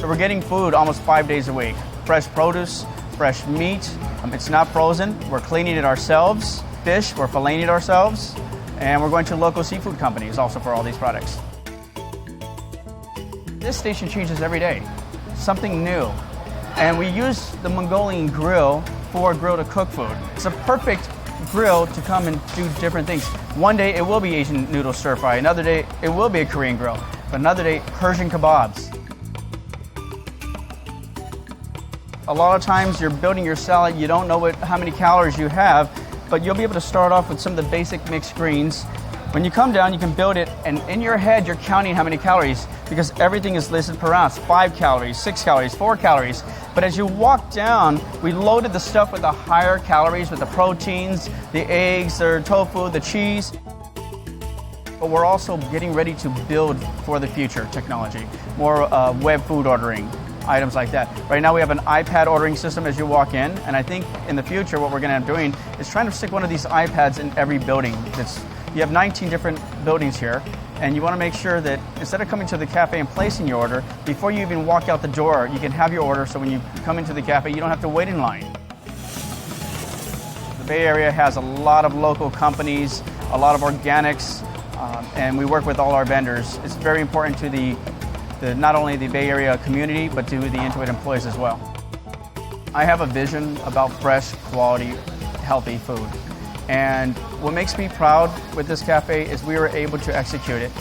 So we're getting food almost 5 days a week. Fresh produce, fresh meat. It's not frozen. We're cleaning it ourselves. Fish, we're filleting it ourselves. And we're going to local seafood companies also for all these products. This station changes every day. Something new. And we use the Mongolian grill for grill to cook food. It's a perfect grill to come and do different things. One day it will be Asian noodle stir fry. Another day it will be a Korean grill. But another day, Persian kebabs. A lot of times you're building your salad, you don't know how many calories you have, but you'll be able to start off with some of the basic mixed greens. When you come down, you can build it, and in your head, you're counting how many calories because everything is listed per ounce. 5 calories, 6 calories, 4 calories. But as you walk down, we loaded the stuff with the higher calories, with the proteins, the eggs, the tofu, the cheese. But we're also getting ready to build for the future technology, more web food ordering, items like that. Right now we have an iPad ordering system as you walk in, and I think in the future what we're going to end up doing is trying to stick one of these iPads in every building. You have 19 different buildings here, and you want to make sure that instead of coming to the cafe and placing your order, before you even walk out the door, you can have your order so when you come into the cafe, you don't have to wait in line. The Bay Area has a lot of local companies, a lot of organics, and we work with all our vendors. It's very important to not only the Bay Area community, but to the Intuit employees as well. I have a vision about fresh, quality, healthy food. And what makes me proud with this cafe is we were able to execute it.